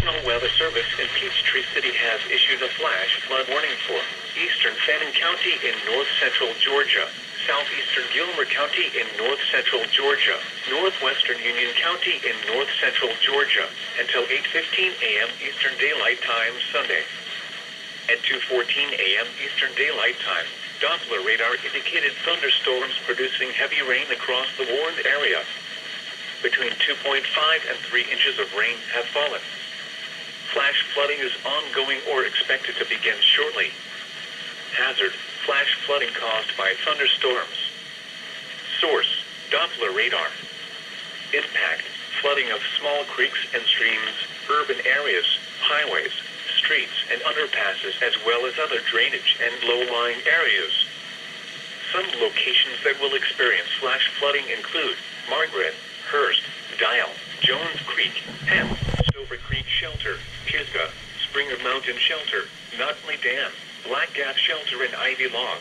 National Weather Service in Peachtree City has issued a flash flood warning for eastern Fannin County in north-central Georgia, southeastern Gilmer County in north-central Georgia, northwestern Union County in north-central Georgia, until 8:15 a.m. Eastern Daylight Time Sunday. At 2:14 a.m. Eastern Daylight Time, Doppler radar indicated thunderstorms producing heavy rain across the warned area. Between 2.5 and 3 inches of rain have fallen. Flash flooding is ongoing or expected to begin shortly. Hazard: flash flooding caused by thunderstorms. Source: Doppler radar. Impact: flooding of small creeks and streams, urban areas, highways, streets, and underpasses, as well as other drainage and low-lying areas. Some locations that will experience flash flooding include Margaret, Hurst, Dial, Jones Creek, Penn, Stover Creek Shelter, Pisgah, Springer Mountain Shelter, Nutley Dam, Black Gap Shelter, and Ivy Log.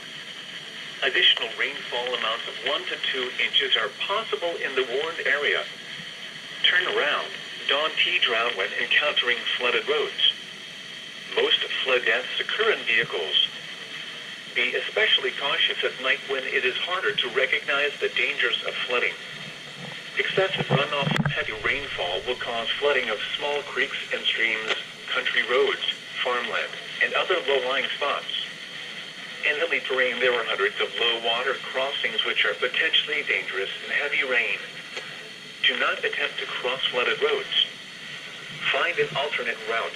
Additional rainfall amounts of 1 to 2 inches are possible in the warned area. Turn around. Don't drown when encountering flooded roads. Most flood deaths occur in vehicles. Be especially cautious at night when it is harder to recognize the dangers of flooding. Excessive runoff from heavy rainfall will cause flooding of small creeks and streams, country roads, farmland, and other low-lying spots. In hilly terrain, there are hundreds of low-water crossings which are potentially dangerous in heavy rain. Do not attempt to cross flooded roads. Find an alternate route.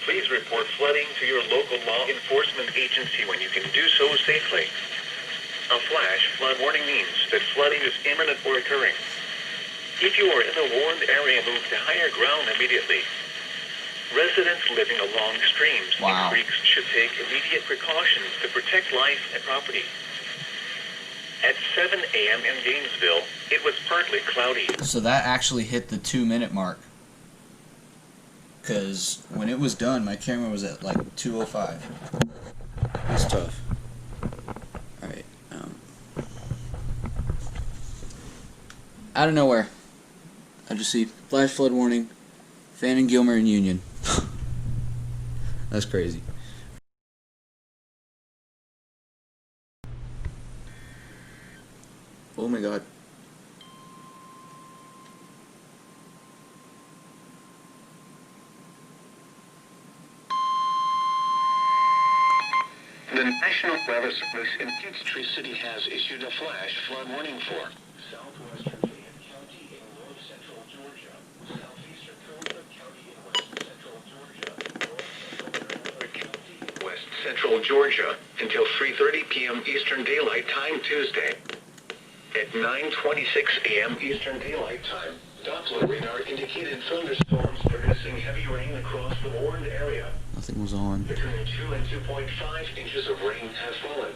Please report flooding to your local law enforcement agency when you can do so safely. A flash flood warning means that flooding is imminent or occurring. If you are in the warned area, move to higher ground immediately. Residents living along streams and creeks should take immediate precautions to protect life and property. At 7 a.m. in Gainesville, it was partly cloudy. So that actually hit the 2-minute mark. Because when it was done, my camera was at like 2:05. That's tough. Alright. Out of nowhere, I just see flash flood warning, Fannin, Gilmer, and Union. That's crazy. Oh my god. The National Weather Service in Peachtree City has issued a flash flood warning for southwestern Fannin County in north-central Georgia, southeastern County in west-central Georgia, west-central Georgia until 3:30 p.m. Eastern Daylight Time Tuesday. At 9:26 a.m. Eastern Daylight Time, Doppler radar indicated thunderstorms producing heavy rain across the warned area. Nothing was on. Between 2 and 2.5 inches of rain have fallen.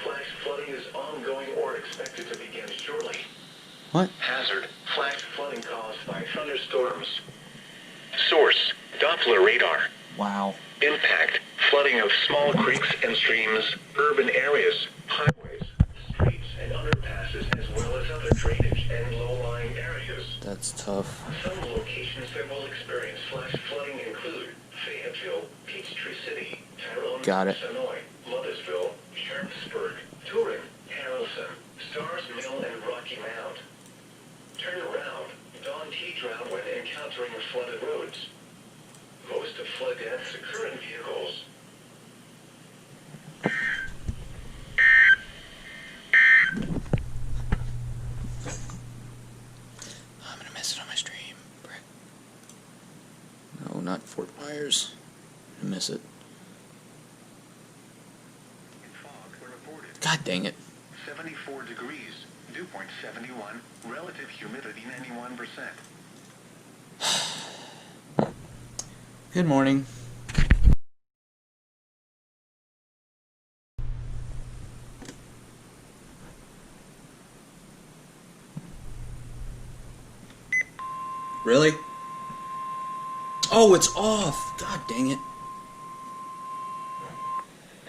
Flash flooding is ongoing or expected to begin shortly. What? Hazard: flash flooding caused by thunderstorms. Source: Doppler radar. Wow. Impact: flooding of small creeks and streams, urban areas, highways, streets, and underpasses, as well as other drainage and low-lying areas. That's tough. Some locations that will experience flash flooding include Fayetteville, Peachtree City, Tyrone, Got it. Sonoy, Mothersville, Sharpsburg, Turin, Harrelson, Stars Mill, and Rocky Mount. Turn around. Don't drown when encountering flooded roads. Most of flood deaths occur in vehicles. I'm gonna miss it on my stream. Brick. No, not Fort Myers. I'm gonna miss it. God dang it. 74 degrees, dew point 71, relative humidity 91%. Good morning. Really? Oh, it's off! God dang it.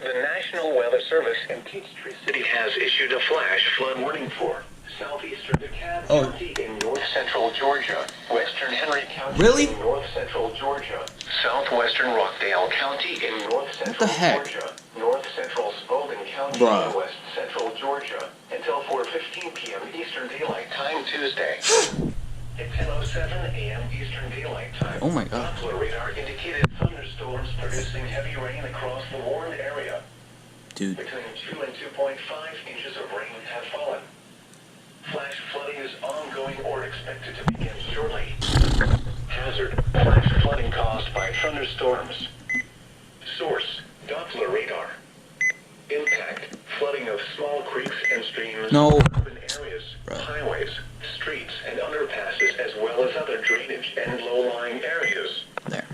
The National Weather Service in Peachtree City has issued a flash flood warning for Southeastern DeKalb Oh. County in north central Georgia. Western Henry County Really? in north central Georgia. Southwestern Rockdale County in north central heck? Georgia. North central Spalding County Bruh. in west central Georgia. Until 4:15 p.m. Eastern Daylight Time Tuesday. At 10:07 a.m. Eastern Daylight Time. Oh my God. Doppler radar indicated thunderstorms producing heavy rain across the warned area. Dude. Between 2 and 2.5 inches of rain have fallen. Flash flooding is ongoing or expected to begin shortly. Hazard: flash flooding caused by thunderstorms. Source: Doppler radar. Impact: flooding of small creeks and streams, No. urban areas, Bruh. highways, streets, and underpasses, as well as other drainage and low-lying areas. There.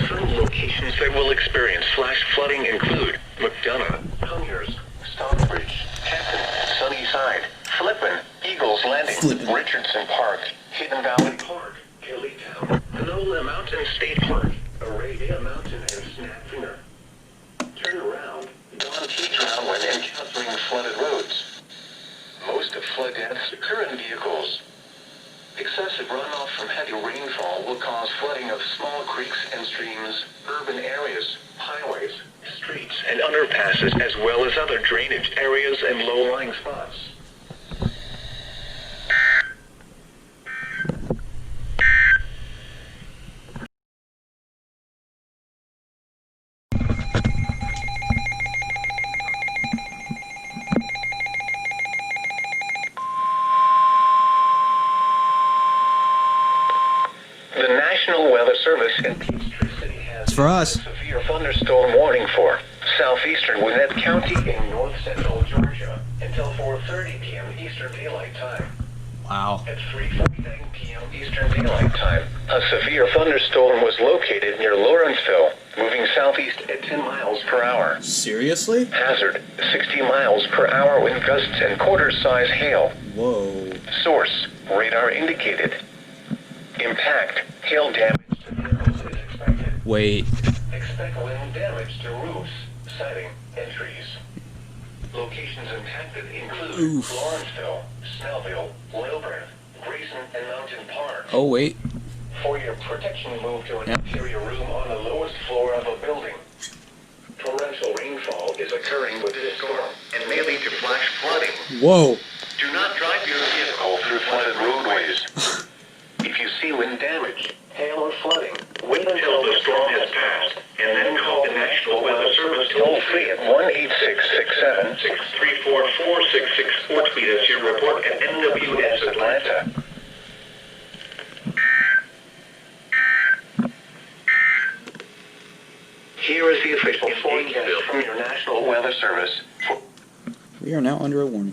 Some locations that will experience flash flooding include McDonough, Conyers, Stockbridge, Kenton, Sunnyside, Flippin, Eagles Landing, Flippin. Richardson Park, Hidden Valley Park, Kellytown, Panola Mountain State Park, Arabia Mountain, and Snapfinger. Turn around, don't keep when encountering flooded roads. Most of flood deaths occur in vehicles. Excessive runoff from heavy rainfall will cause flooding of small creeks and streams, urban areas, highways, streets, and underpasses, as well as other drainage areas and low-lying spots. The National Weather Service in Peachtree City has It's for us. a severe thunderstorm warning for southeastern Gwinnett County in north central Georgia until 4:30 p.m. Eastern Daylight Time. Wow. At 3:49 p.m. Eastern Daylight Time, a severe thunderstorm was located near Lawrenceville, moving southeast at 10 miles per hour. Seriously? Hazard: 60 miles per hour wind gusts and quarter-size hail. Whoa. Source: radar indicated. Impact: hail damage to vehicles is expected. Wait. Expect wind damage to roofs, siding, and trees. Locations impacted include Oof. Lawrenceville, Snellville, Lilburn, Grayson, and Mountain Park. Oh, wait. For your protection, move to an Yep. interior room on the lowest floor of a building. Torrential rainfall is occurring with this storm and may lead to flash flooding. Whoa. Do not drive your vehicle through flooded roadways. If you see wind damage, hail, or flooding, wait until the storm has passed, and then call the National Weather Service toll-free at 1-866-7-634-4664 or tweet us your report at NWS Atlanta. Here is the official forecast from your National Weather Service. We are now under a warning.